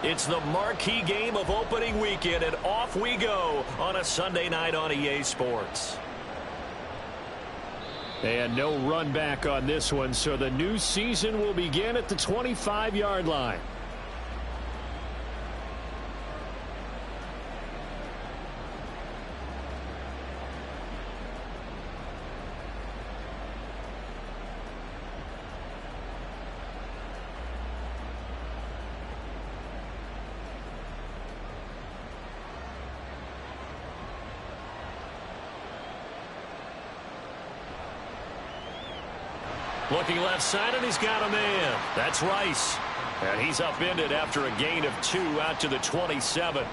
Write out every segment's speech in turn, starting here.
It's the marquee game of opening weekend, and off we go on a Sunday night on EA Sports. And no run back on this one, so the new season will begin at the 25-yard line. Looking left side, and he's got a man. That's Rice. And he's upended after a gain of 2 out to the 27.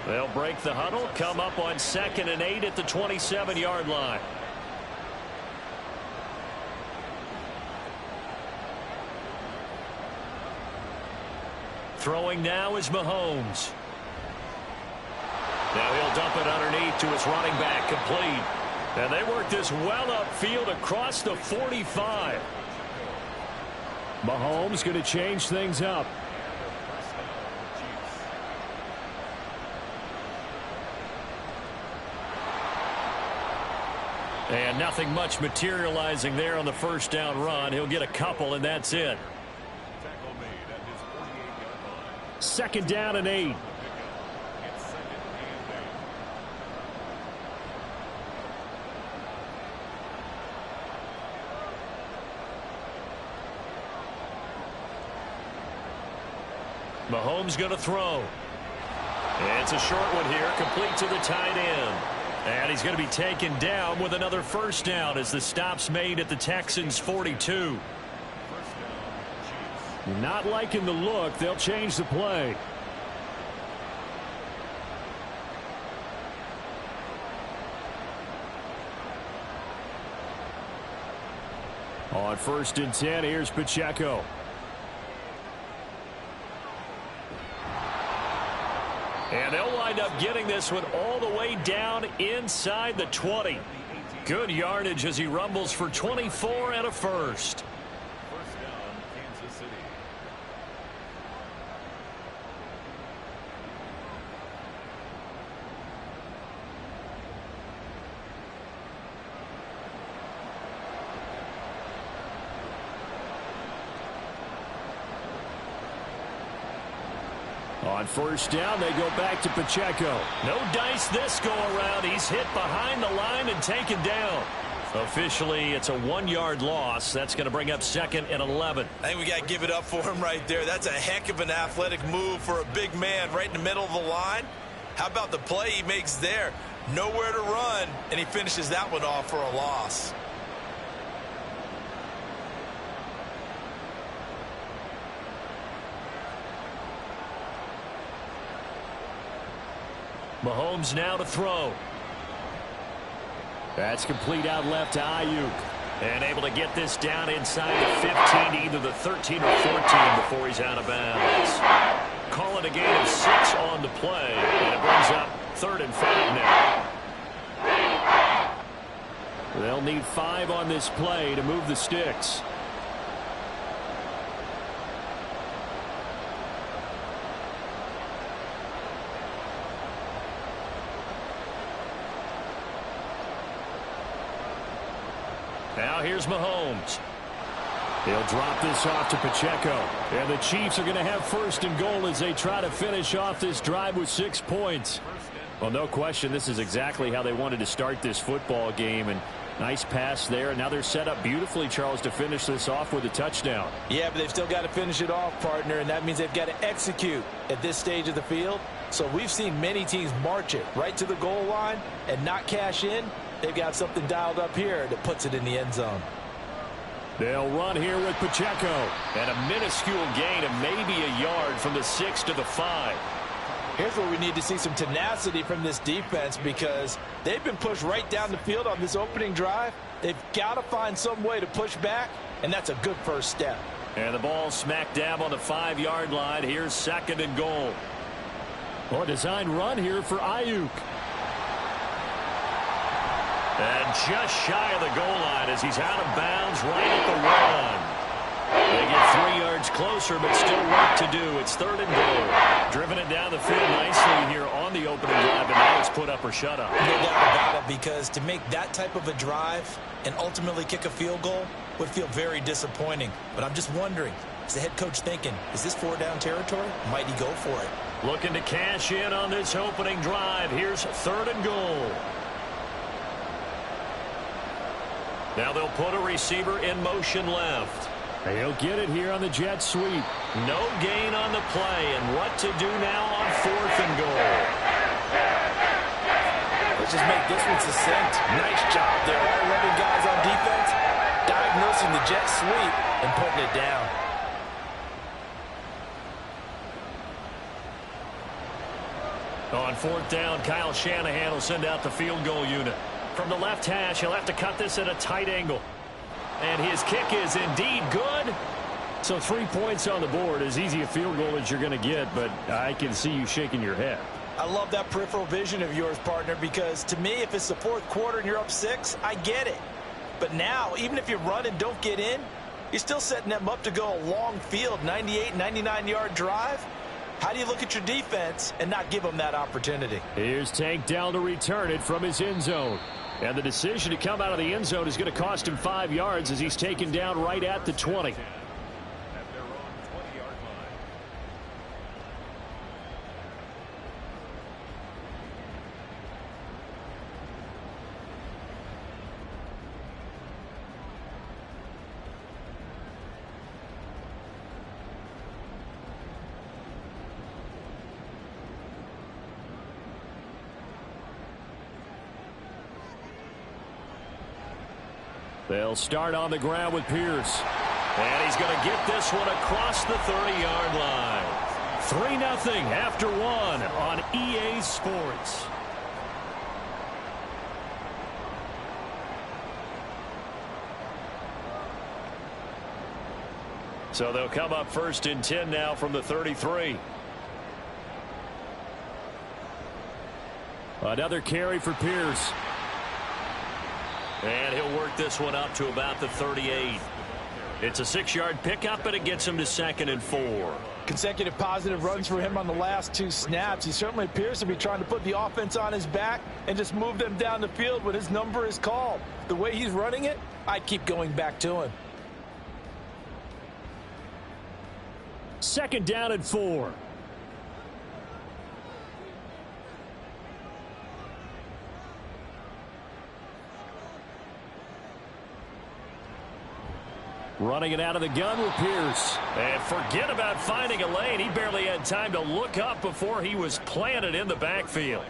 They'll break the huddle, come up on 2nd and 8 at the 27-yard line. Throwing now is Mahomes. Now he'll dump it underneath to his running back, complete. And they work this well upfield across the 45. Mahomes going to change things up. And nothing much materializing there on the first down run. He'll get a couple, and that's it. 2nd down and 8. Mahomes going to throw. It's a short one here, complete to the tight end. And he's going to be taken down with another first down as the stop's made at the Texans' 42. Not liking the look. They'll change the play. On 1st and 10, here's Pacheco. And they'll wind up getting this one all the way down inside the 20. Good yardage as he rumbles for 24 and a first. First down, Kansas City. On 1st down, they go back to Pacheco. No dice this go around. He's hit behind the line and taken down. Officially, it's a 1-yard loss. That's going to bring up 2nd and 11. I think we got to give it up for him right there. That's a heck of an athletic move for a big man right in the middle of the line. How about the play he makes there? Nowhere to run, and he finishes that one off for a loss. Mahomes now to throw. That's complete out left to Ayuk. And able to get this down inside the 15, either the 13 or 14 before he's out of bounds. Call it a gain of 6 on the play, and it brings up 3rd and 5 now. They'll need 5 on this play to move the sticks. Now here's Mahomes. He'll drop this off to Pacheco. And the Chiefs are going to have 1st and goal as they try to finish off this drive with 6 points. Well, no question, this is exactly how they wanted to start this football game. And nice pass there. And now they're set up beautifully, Charles, to finish this off with a touchdown. Yeah, but they've still got to finish it off, partner, and that means they've got to execute at this stage of the field. So we've seen many teams march it right to the goal line and not cash in. They've got something dialed up here that puts it in the end zone. They'll run here with Pacheco. And a minuscule gain of maybe a yard from the 6 to the 5. Here's where we need to see some tenacity from this defense because they've been pushed right down the field on this opening drive. They've got to find some way to push back, and that's a good first step. And the ball smack dab on the 5-yard line. Here's 2nd and goal. Well, a design run here for Ayuk. And just shy of the goal line as he's out of bounds right at the 1. They get 3 yards closer, but still work to do. It's 3rd and goal. Driven it down the field nicely here on the opening drive, and now it's put up or shut up. No doubt about it, because to make that type of a drive and ultimately kick a field goal would feel very disappointing. But I'm just wondering, is the head coach thinking, is this 4-down territory? Might he go for it? Looking to cash in on this opening drive. Here's 3rd and goal. Now they'll put a receiver in motion left. He'll get it here on the jet sweep. No gain on the play, and what to do now on 4th and goal. Let's just make this one succinct. Nice job there. All 11 guys on defense diagnosing the jet sweep and putting it down. On 4th down, Kyle Shanahan will send out the field goal unit. From the left hash, he'll have to cut this at a tight angle. And his kick is indeed good. So 3 points on the board, as easy a field goal as you're going to get, but I can see you shaking your head. I love that peripheral vision of yours, partner, because to me, if it's the 4th quarter and you're up 6, I get it. But now, even if you run and don't get in, you're still setting them up to go a long field, 98, 99-yard drive. How do you look at your defense and not give them that opportunity? Here's Tank down to return it from his end zone. And the decision to come out of the end zone is going to cost him 5 yards as he's taken down right at the 20. At their own 20-yard line. They'll start on the ground with Pierce. And he's going to get this one across the 30-yard line. 3-0 after 1 on EA Sports. So they'll come up 1st and 10 now from the 33. Another carry for Pierce. And he'll work this one up to about the 38. It's a 6-yard pickup, but it gets him to 2nd and 4. Consecutive positive runs for him on the last 2 snaps. He certainly appears to be trying to put the offense on his back and just move them down the field when his number is called. The way he's running it, I'd keep going back to him. 2nd down and 4. Running it out of the gun with Pierce. And forget about finding a lane. He barely had time to look up before he was planted in the backfield.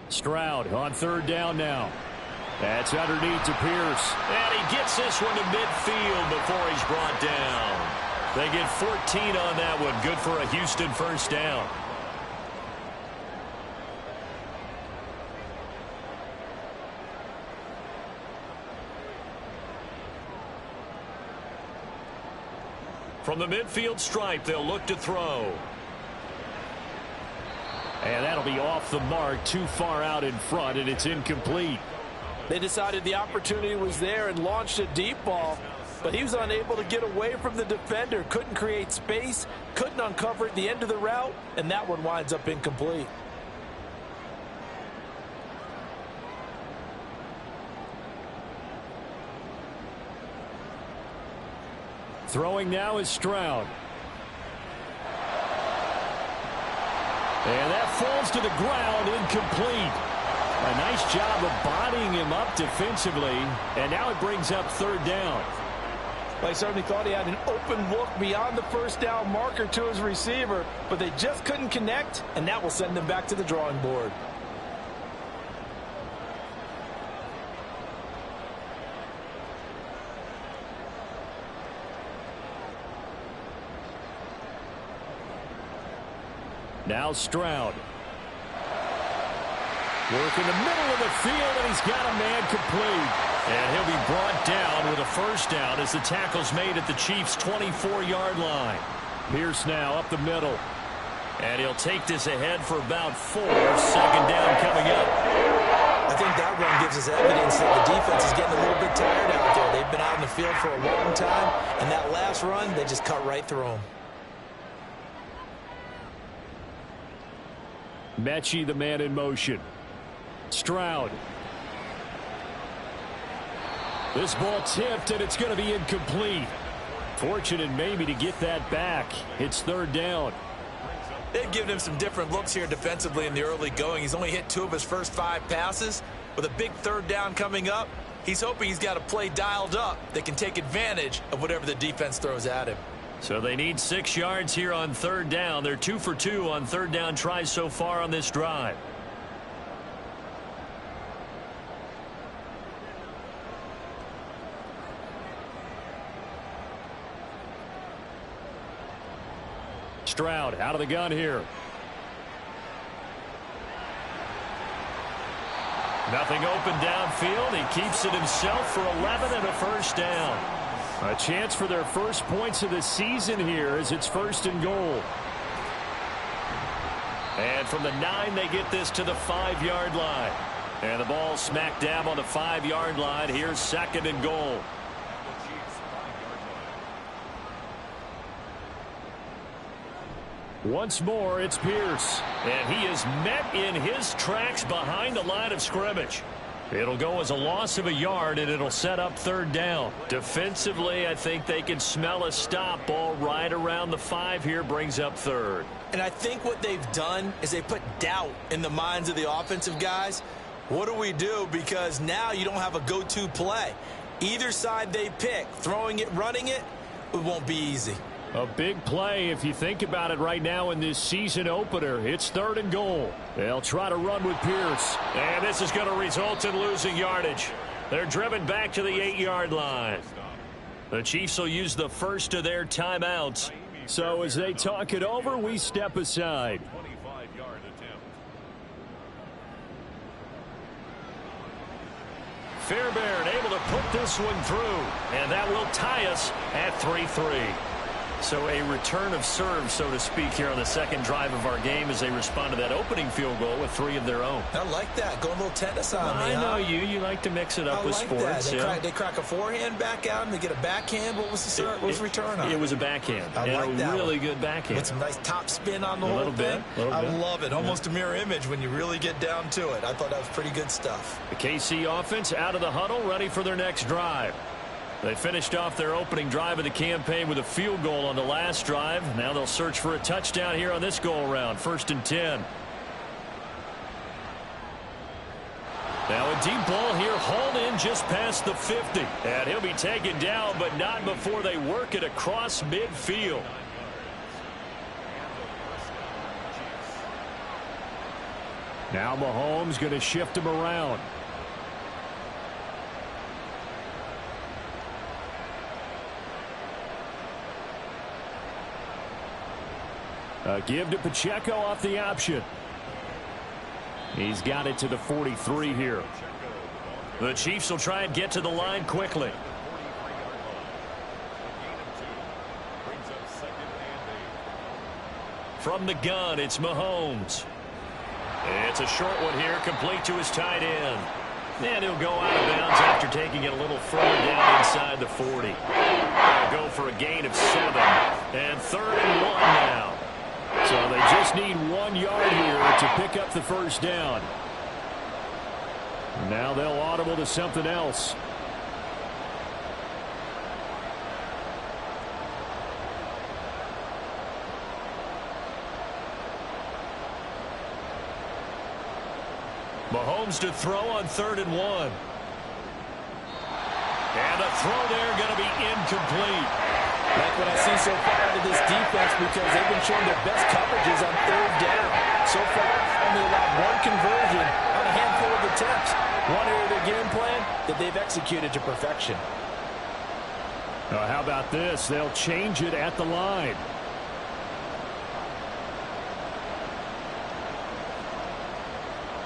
Stroud on 3rd down now. That's underneath to Pierce. And he gets this one to midfield before he's brought down. They get 14 on that one. Good for a Houston 1st down. From the midfield stripe, they'll look to throw. And that'll be off the mark, too far out in front, and it's incomplete. They decided the opportunity was there and launched a deep ball, but he was unable to get away from the defender, couldn't create space, couldn't uncover at the end of the route, and that one winds up incomplete. Throwing now is Stroud. And that falls to the ground, incomplete. A nice job of bodying him up defensively, and now it brings up 3rd down. Well, I certainly thought he had an open look beyond the 1st down marker to his receiver, but they just couldn't connect, and that will send them back to the drawing board. Now Stroud. Work in the middle of the field, and he's got a man complete. And he'll be brought down with a first down as the tackle's made at the Chiefs' 24-yard line. Pierce now up the middle. And he'll take this ahead for about 4. Second down coming up. I think that run gives us evidence that the defense is getting a little bit tired out there. They've been out in the field for a long time, and that last run, they just cut right through them. Mechie, the man in motion. Stroud. This ball tipped, and it's going to be incomplete. Fortunate maybe to get that back. It's third down. They've given him some different looks here defensively in the early going. He's only hit 2 of his first 5 passes. With a big third down coming up, he's hoping he's got a play dialed up that can take advantage of whatever the defense throws at him. So they need 6 yards here on third down. They're 2 for 2 on third down tries so far on this drive. Stroud out of the gun here. Nothing open downfield. He keeps it himself for 11 and a first down. A chance for their first points of the season here as it's first and goal. And from the 9, they get this to the 5-yard line. And the ball smack dab on the 5-yard line. Here's second and goal. Once more, it's Pierce. And he is met in his tracks behind the line of scrimmage. It'll go as a loss of a yard, and it'll set up third down. Defensively, I think they can smell a stop. Ball right around the 5 here brings up third. And I think what they've done is they put doubt in the minds of the offensive guys. What do we do? Because now you don't have a go-to play. Either side they pick, throwing it, running it, it won't be easy. A big play if you think about it right now in this season opener. It's third and goal. They'll try to run with Pierce. And this is going to result in losing yardage. They're driven back to the 8-yard line. The Chiefs will use the first of their timeouts. So as they talk it over, we step aside. 25-yard attempt. Fairbairn able to put this one through. And that will tie us at 3-3. So a return of serve, so to speak, here on the second drive of our game as they respond to that opening field goal with 3 of their own. I like that. Going a little tennis on me, I know you. You like to mix it up with sports. They crack a forehand back out and they get a backhand. What was the return on? It was a backhand. I like that. Really good backhand. With some nice top spin on the whole thing. I love it. Almost a mirror image when you really get down to it. I thought that was pretty good stuff. The KC offense out of the huddle, ready for their next drive. They finished off their opening drive of the campaign with a field goal on the last drive. Now they'll search for a touchdown here on this go-around. 1st and 10. Now a deep ball here, hauled in just past the 50. And he'll be taken down, but not before they work it across midfield. Now Mahomes going to shift him around. A give to Pacheco off the option. He's got it to the 43 here. The Chiefs will try and get to the line quickly. From the gun, it's Mahomes. It's a short one here, complete to his tight end. And he'll go out of bounds after taking it a little further down inside the 40. They'll go for a gain of 7. And 3rd and 1 now. So they just need 1 yard here to pick up the first down. Now they'll audible to something else. Mahomes to throw on 3rd and 1. And the throw there going to be incomplete. Like what I've seen so far out of this defense, because they've been showing their best coverages on 3rd down. So far, only allowed 1 conversion on a handful of attempts. One area of their game plan that they've executed to perfection. How about this? They'll change it at the line.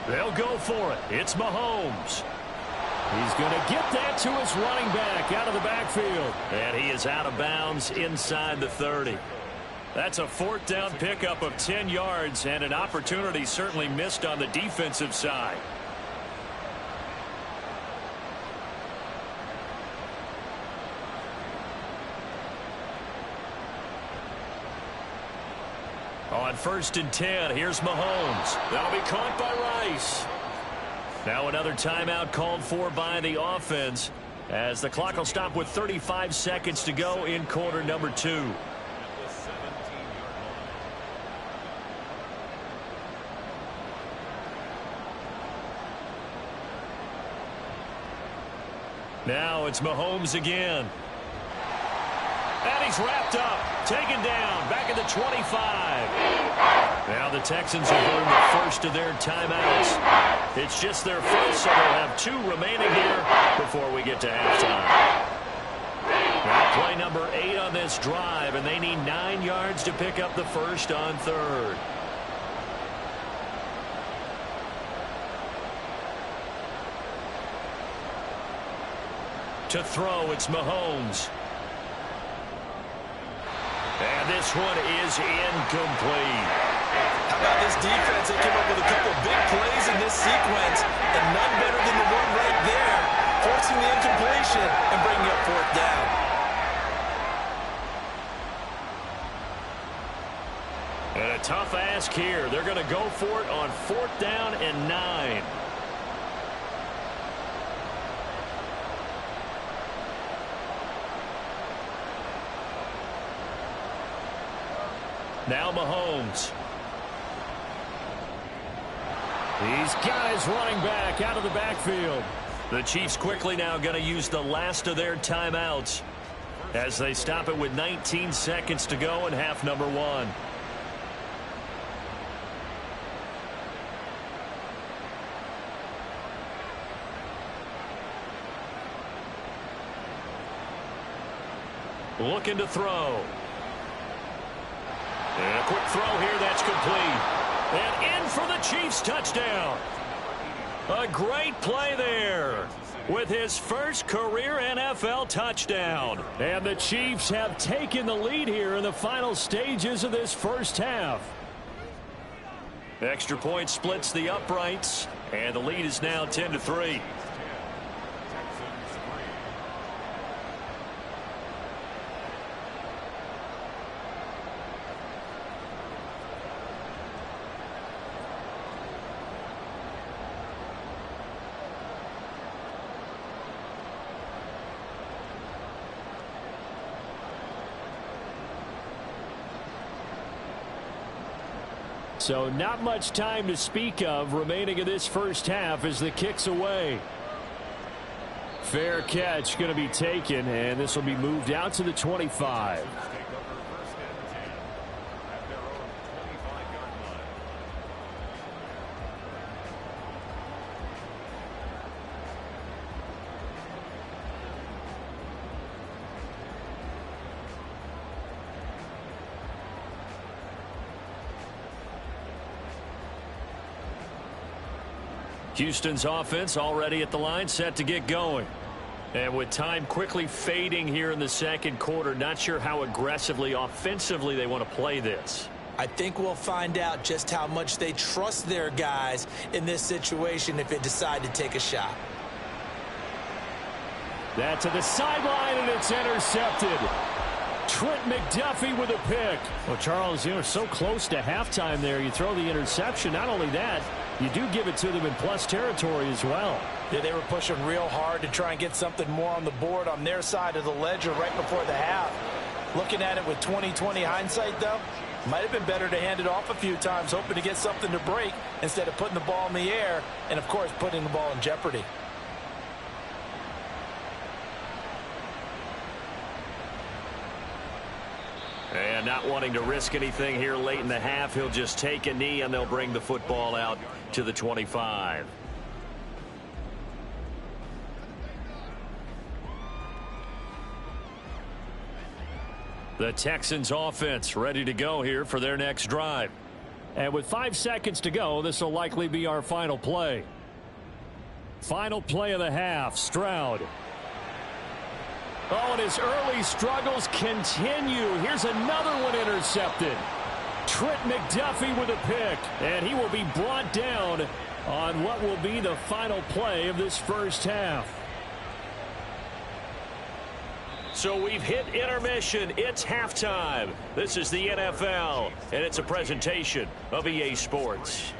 They'll go for it. It's Mahomes. He's going to get that to his running back out of the backfield. And he is out of bounds inside the 30. That's a 4th down pickup of 10 yards and an opportunity certainly missed on the defensive side. On 1st and 10, here's Mahomes. That'll be caught by Rice. Now another timeout called for by the offense as the clock will stop with 35 seconds to go in quarter number 2. Now it's Mahomes again. And he's wrapped up, taken down, back at the 25. Now the Texans have earned the first of their timeouts. It's just their first, so they'll have 2 remaining here before we get to halftime. Now play number 8 on this drive, and they need 9 yards to pick up the first on 3rd. To throw, it's Mahomes. And this one is incomplete. How about this defense? They came up with a couple of big plays in this sequence, and none better than the one right there, forcing the incompletion and bringing up 4th down. And a tough ask here. They're going to go for it on 4th down and 9. Now Mahomes. He's got his running back out of the backfield. The Chiefs quickly now going to use the last of their timeouts as they stop it with 19 seconds to go in half number 1. Looking to throw. And a quick throw here, that's complete. And in for the Chiefs touchdown. A great play there with his first career NFL touchdown. And the Chiefs have taken the lead here in the final stages of this first half. Extra point splits the uprights, and the lead is now 10-3. So not much time to speak of remaining in this first half as the kick's away. Fair catch going to be taken, and this will be moved out to the 25. Houston's offense already at the line, set to get going. And with time quickly fading here in the second quarter, not sure how aggressively, offensively they want to play this. I think we'll find out just how much they trust their guys in this situation if they decide to take a shot. That to the sideline, and it's intercepted. Trent McDuffie with a pick. Well, Charles, so close to halftime there. You throw the interception. Not only that, you do give it to them in plus territory as well. Yeah, they were pushing real hard to try and get something more on the board on their side of the ledger right before the half. Looking at it with 20/20 hindsight, though, might have been better to hand it off a few times, hoping to get something to break instead of putting the ball in the air and, of course, putting the ball in jeopardy. And not wanting to risk anything here late in the half, he'll just take a knee and they'll bring the football out to the 25. The Texans offense ready to go here for their next drive. And with 5 seconds to go, this will likely be our final play. Final play of the half, Stroud. Oh, and his early struggles continue. Here's another one intercepted. Trent McDuffie with a pick, and he will be brought down on what will be the final play of this first half. So we've hit intermission. It's halftime. This is the NFL, and it's a presentation of EA Sports.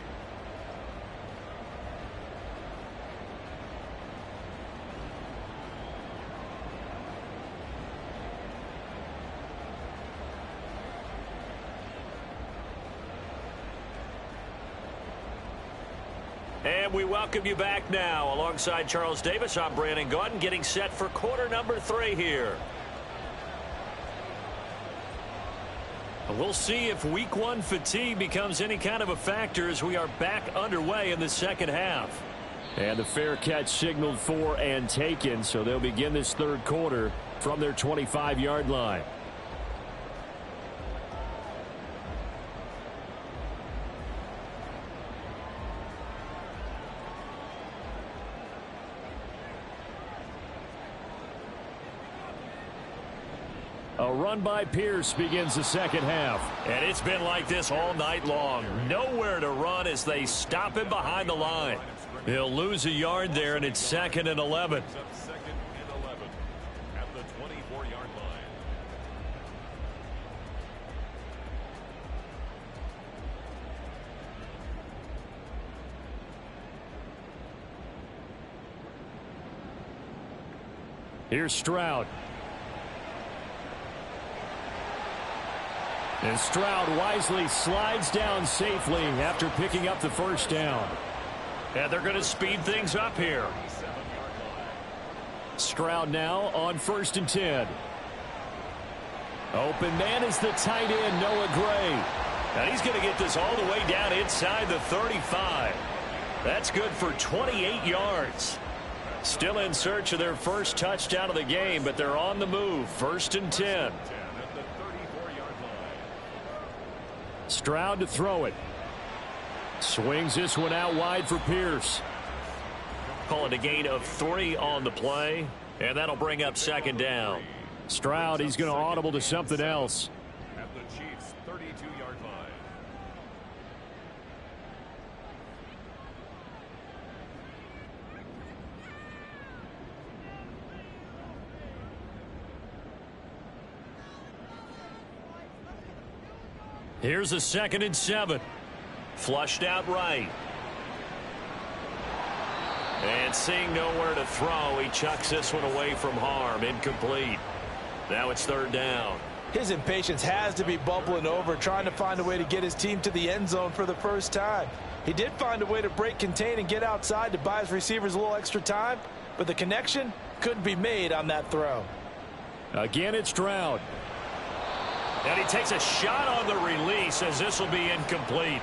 And we welcome you back now. Alongside Charles Davis, I'm Brandon Gaudin, getting set for quarter number 3 here. We'll see if week 1 fatigue becomes any kind of a factor as we are back underway in the second half. And the fair catch signaled for and taken, so they'll begin this third quarter from their 25-yard line. A run by Pierce begins the second half. And it's been like this all night long. Nowhere to run as they stop him behind the line. He'll lose a yard there, and it's 2nd and 11. Second and 11 at the 24-yard line. Here's Stroud. And Stroud wisely slides down safely after picking up the first down. And they're going to speed things up here. Stroud now on 1st and 10. Open man is the tight end, Noah Gray. And he's going to get this all the way down inside the 35. That's good for 28 yards. Still in search of their first touchdown of the game, but they're on the move. 1st and 10. Stroud to throw it. Swings this one out wide for Pierce. Call it a gain of 3 on the play, and that'll bring up 2nd down. Stroud, he's going to audible to something else. At the Chiefs' 32-yard line. Here's a 2nd and 7. Flushed out right. And seeing nowhere to throw, he chucks this one away from harm. Incomplete. Now it's 3rd down. His impatience has to be bubbling over, trying to find a way to get his team to the end zone for the first time. He did find a way to break contain and get outside to buy his receivers a little extra time, but the connection couldn't be made on that throw. Again, it's Stroud. And he takes a shot on the release as this will be incomplete.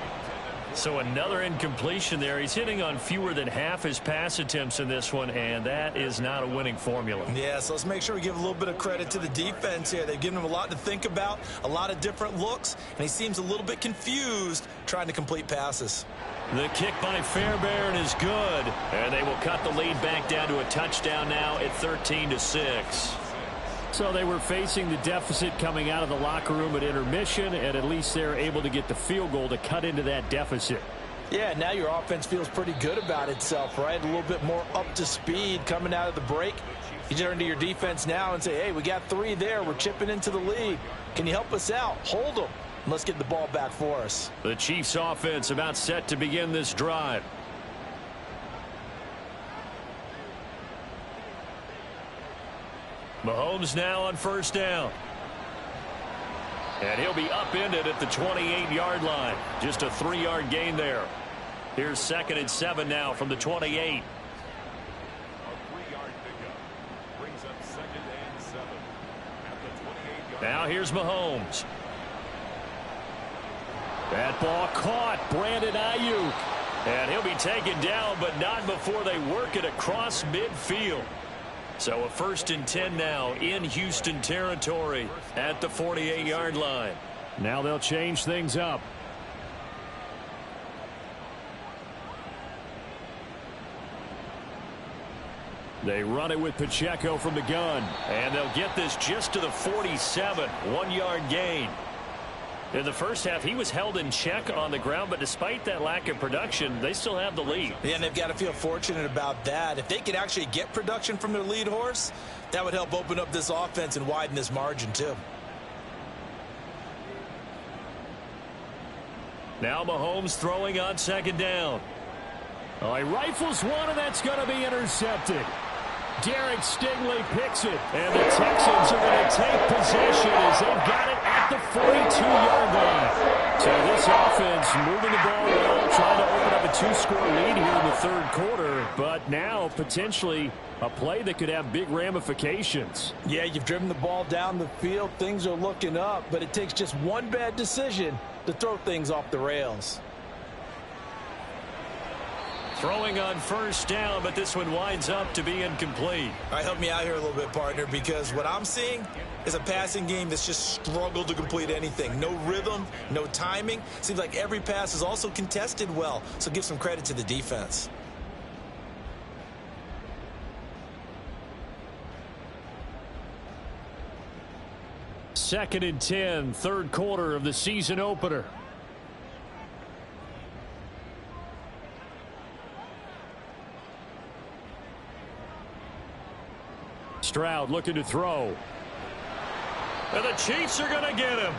So another incompletion there. He's hitting on fewer than half his pass attempts in this one, and that is not a winning formula. Yeah, so let's make sure we give a little bit of credit to the defense here. They've given him a lot to think about, a lot of different looks, and he seems a little bit confused trying to complete passes. The kick by Fairbairn is good, and they will cut the lead back down to a touchdown now at 13-6. So they were facing the deficit coming out of the locker room at intermission, and at least they're able to get the field goal to cut into that deficit. Yeah, now your offense feels pretty good about itself, right? A little bit more up to speed coming out of the break. You turn to your defense now and say, hey, we got 3 there. We're chipping into the lead. Can you help us out? Hold them. Let's get the ball back for us. The Chiefs offense about set to begin this drive. Mahomes now on 1st down. And he'll be upended at the 28-yard line. Just a 3-yard gain there. Here's 2nd and 7 now from the 28. A 3-yard pickup brings up 2nd and 7 at the 28-yard line. Now here's Mahomes. That ball caught. Brandon Ayuk. And he'll be taken down, but not before they work it across midfield. So a 1st and 10 now in Houston territory at the 48-yard line. Now they'll change things up. They run it with Pacheco from the gun. And they'll get this just to the 47, 1-yard gain. In the first half, he was held in check on the ground, but despite that lack of production, they still have the lead. Yeah, and they've got to feel fortunate about that. If they could actually get production from their lead horse, that would help open up this offense and widen this margin too. Now Mahomes throwing on second down. Oh, he rifles one, and that's going to be intercepted. Derek Stingley picks it, and the Texans are going to take possession as they've got it at the 42-yard line. So this offense moving the ball well, trying to open up a 2-score lead here in the third quarter, but now potentially a play that could have big ramifications. Yeah, you've driven the ball down the field. Things are looking up, but it takes just one bad decision to throw things off the rails. Throwing on first down, but this one winds up to be incomplete. All right, help me out here a little bit, partner, because what I'm seeing is a passing game that's just struggled to complete anything. No rhythm, no timing. Seems like every pass is also contested well, so give some credit to the defense. Second and 10, third quarter of the season opener. Stroud looking to throw. And the Chiefs are going to get him.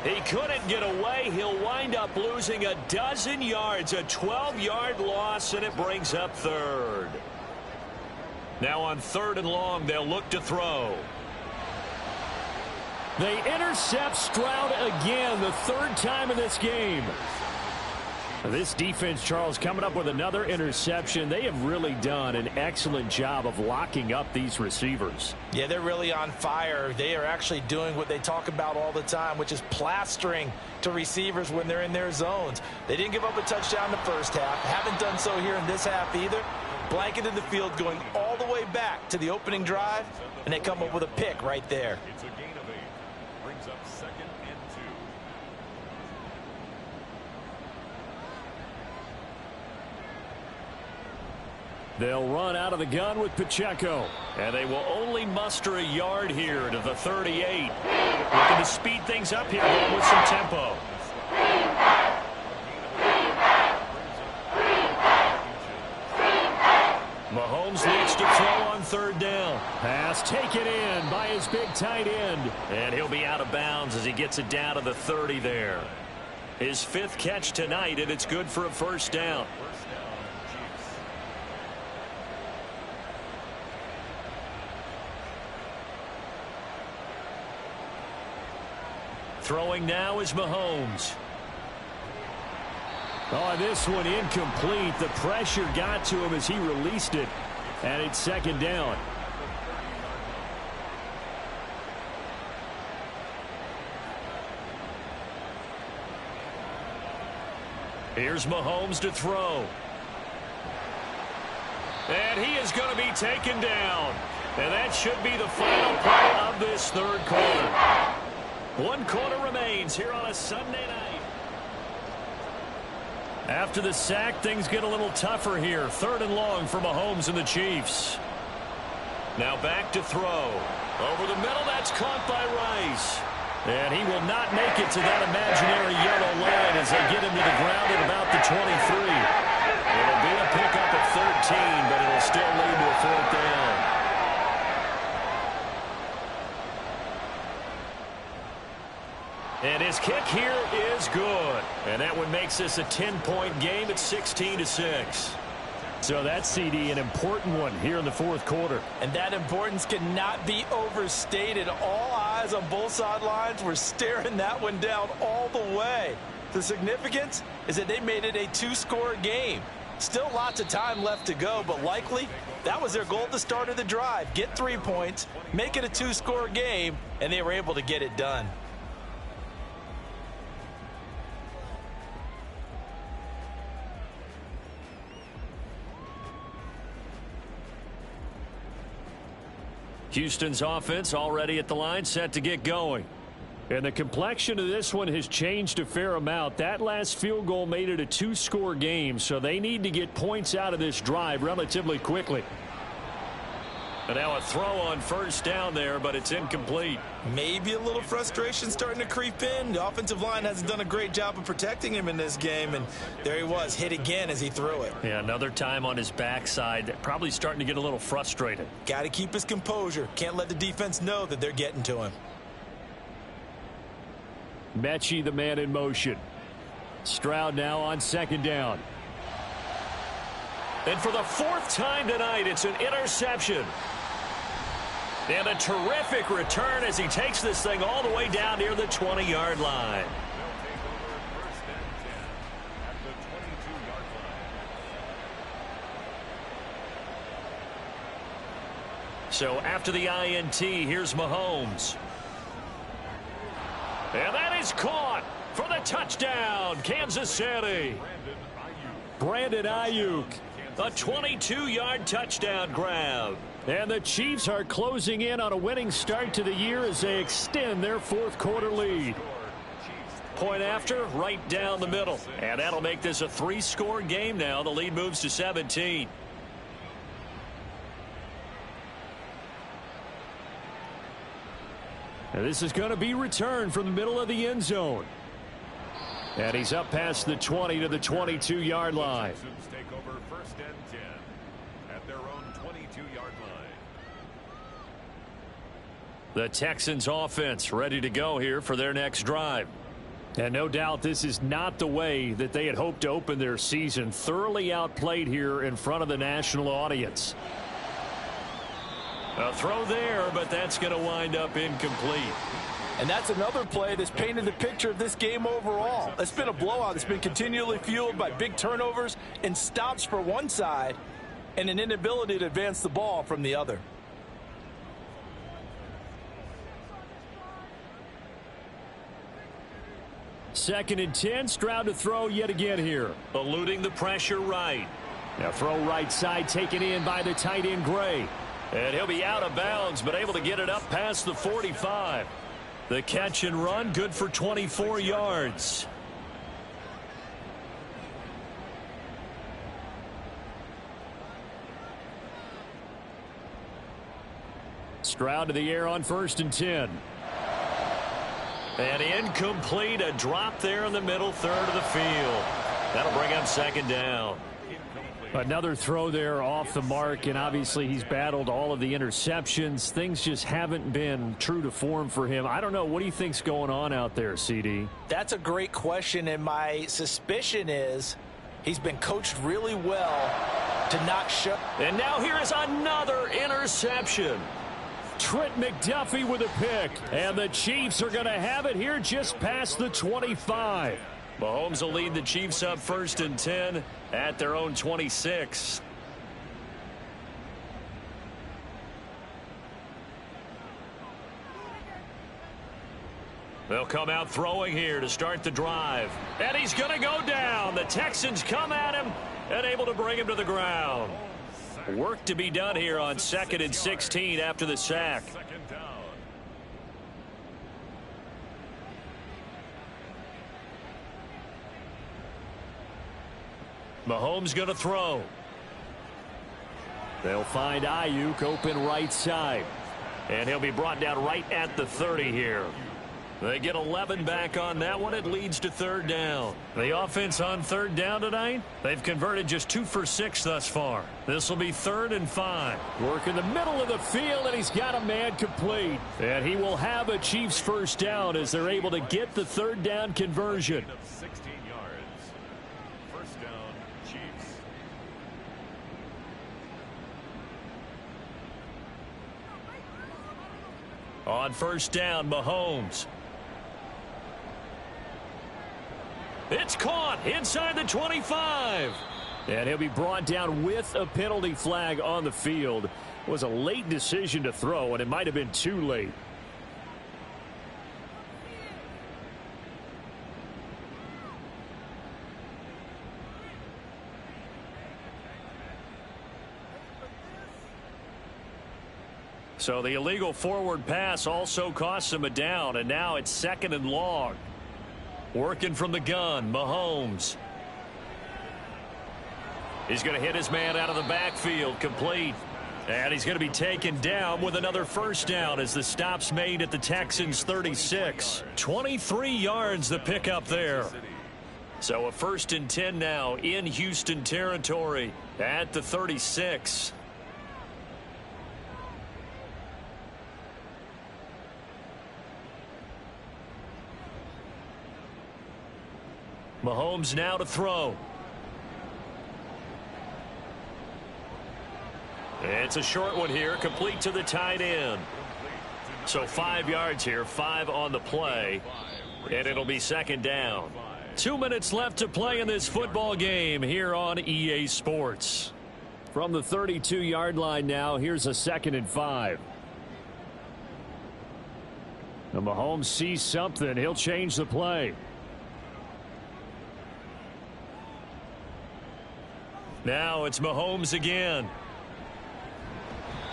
He couldn't get away. He'll wind up losing a dozen yards, a 12-yard loss, and it brings up third. Now on third and long, they'll look to throw. They intercept Stroud again, the third time in this game. This defense, Charles, coming up with another interception. They have really done an excellent job of locking up these receivers. Yeah, they're really on fire. They are actually doing what they talk about all the time, which is plastering to receivers when they're in their zones. They didn't give up a touchdown in the first half. Haven't done so here in this half either. Blanketed the field going all the way back to the opening drive, and they come up with a pick right there. It's a gain of 8. Brings up 2nd and 2. They'll run out of the gun with Pacheco. And they will only muster a yard here to the 38. Looking to speed things up here, going with some tempo. Mahomes needs to throw on third down. Pass taken in by his big tight end. And he'll be out of bounds as he gets it down to the 30 there. His 5th catch tonight, and it's good for a first down. Throwing now is Mahomes. Oh, this one incomplete. The pressure got to him as he released it. And it's second down. Here's Mahomes to throw. And he is going to be taken down. And that should be the final play of this third quarter. 1 quarter remains here on a Sunday night. After the sack, things get a little tougher here. 3rd and long for Mahomes and the Chiefs. Now back to throw. Over the middle, that's caught by Rice. And he will not make it to that imaginary yellow line as they get him to the ground at about the 23. It'll be a pickup at 13, but it'll still lead to a 4th down. And his kick here is good. And that one makes this a 10-point game at 16-6. So that's, CD, an important one here in the fourth quarter. And that importance cannot be overstated. All eyes on both sidelines were staring that one down all the way. The significance is that they made it a 2-score game. Still lots of time left to go, but likely that was their goal at the start of the drive. Get 3 points, make it a 2-score game, and they were able to get it done. Houston's offense already at the line, set to get going. And the complexion of this one has changed a fair amount. That last field goal made it a 2-score game, so they need to get points out of this drive relatively quickly. And now a throw on first down there, but it's incomplete. Maybe a little frustration starting to creep in. The offensive line hasn't done a great job of protecting him in this game, and there he was, hit again as he threw it. Yeah, another time on his backside, probably starting to get a little frustrated. Got to keep his composure. Can't let the defense know that they're getting to him. Mechie, the man in motion. Stroud now on second down. And for the fourth time tonight, it's an interception. And a terrific return as he takes this thing all the way down near the 20-yard line. So after the INT, here's Mahomes. And that is caught for the touchdown, Kansas City. Brandon Ayuk. A 22-yard touchdown grab. And the Chiefs are closing in on a winning start to the year as they extend their fourth quarter lead. Point after, right down the middle. And that'll make this a 3-score game now. The lead moves to 17. And this is going to be returned from the middle of the end zone. And he's up past the 20 to the 22-yard line. Take over first and 10 at their own 22-yard line. The Texans offense ready to go here for their next drive. And no doubt this is not the way that they had hoped to open their season. Thoroughly outplayed here in front of the national audience. A throw there, but that's going to wind up incomplete. And that's another play that's painted the picture of this game overall. It's been a blowout. It's been continually fueled by big turnovers and stops for one side and an inability to advance the ball from the other. Second and 10. Stroud to throw yet again here. Eluding the pressure right. Now throw right side taken in by the tight end Gray. And he'll be out of bounds, but able to get it up past the 45. The catch and run, good for 24 yards. Stroud to the air on first and 10. And incomplete, a drop there in the middle third of the field. That'll bring up second down. Another throw there off the mark, and obviously he's battled all of the interceptions. Things just haven't been true to form for him. I don't know. What do you think's going on out there, CD? That's a great question, and my suspicion is he's been coached really well to not show. And now here is another interception. Trent McDuffie with a pick, and the Chiefs are going to have it here just past the 25. Mahomes will lead the Chiefs up first and 10 at their own 26. They'll come out throwing here to start the drive. And he's going to go down. The Texans come at him and able to bring him to the ground. Work to be done here on 2nd and 16 after the sack. Mahomes going to throw. They'll find Ayuk open right side. And he'll be brought down right at the 30 here. They get 11 back on that one. It leads to third down. The offense on third down tonight, they've converted just 2 for 6 thus far. This will be 3rd and 5. Work in the middle of the field, and he's got a man complete. And he will have a Chiefs first down as they're able to get the third down conversion. 16 yards. First down, Chiefs. On first down, Mahomes. It's caught inside the 25. And he'll be brought down with a penalty flag on the field. It was a late decision to throw, and it might have been too late. So the illegal forward pass also costs him a down, and now it's 2nd and long. Working from the gun, Mahomes. He's going to hit his man out of the backfield, complete. And he's going to be taken down with another first down as the stop's made at the Texans' 36. 23 yards the pickup there. So a 1st and 10 now in Houston territory at the 36. Mahomes now to throw. It's a short one here, complete to the tight end. So 5 yards here, 5 on the play, and it'll be 2nd down. 2 minutes left to play in this football game here on EA Sports. From the 32-yard line now, here's a 2nd and 5. Now Mahomes sees something. He'll change the play. Now it's Mahomes again.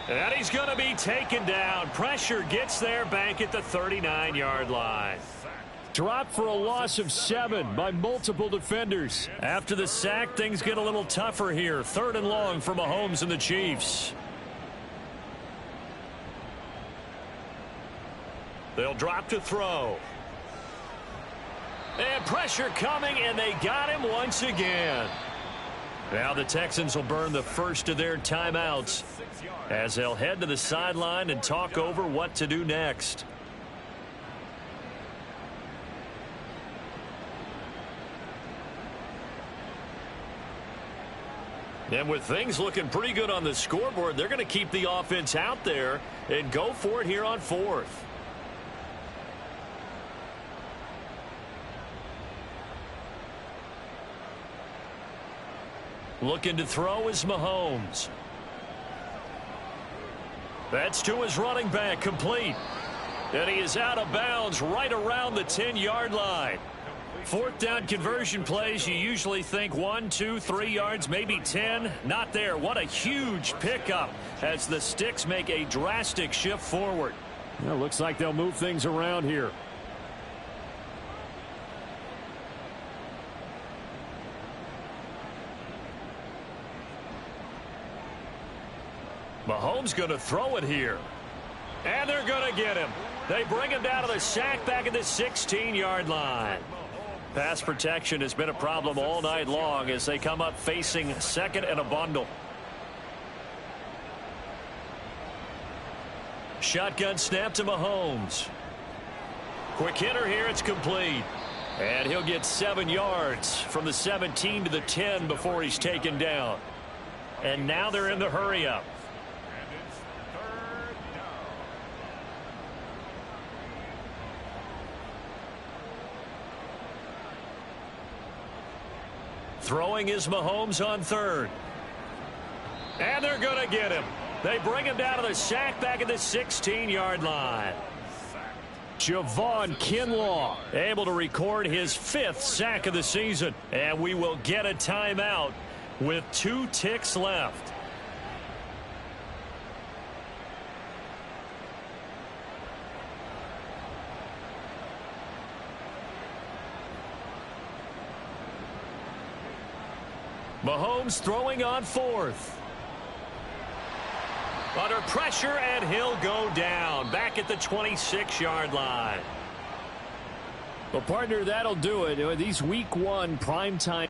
And he's going to be taken down. Pressure gets there back at the 39-yard line. Dropped for a loss of 7 by multiple defenders. After the sack, things get a little tougher here. 3rd and long for Mahomes and the Chiefs. They'll drop to throw. And pressure coming, and they got him once again. Now the Texans will burn the first of their timeouts as they'll head to the sideline and talk over what to do next. And with things looking pretty good on the scoreboard, they're going to keep the offense out there and go for it here on 4th. Looking to throw is Mahomes. That's to his running back, complete. And he is out of bounds right around the 10-yard line. 4th down conversion plays, you usually think 1, 2, 3 yards, maybe 10. Not there. What a huge pickup as the sticks make a drastic shift forward. Well, looks like they'll move things around here. Mahomes going to throw it here. And they're going to get him. They bring him down to the sack back at the 16-yard line. Pass protection has been a problem all night long as they come up facing 2nd and a bundle. Shotgun snap to Mahomes. Quick hitter here, it's complete. And he'll get 7 yards from the 17 to the 10 before he's taken down. And now they're in the hurry-up. Throwing is Mahomes on 3rd. And they're going to get him. They bring him down to the sack back at the 16-yard line. Javon Kinlaw able to record his 5th sack of the season. And we will get a timeout with 2 ticks left. Mahomes throwing on 4th. Under pressure, and he'll go down back at the 26-yard line. Well, partner, that'll do it. These week 1 primetime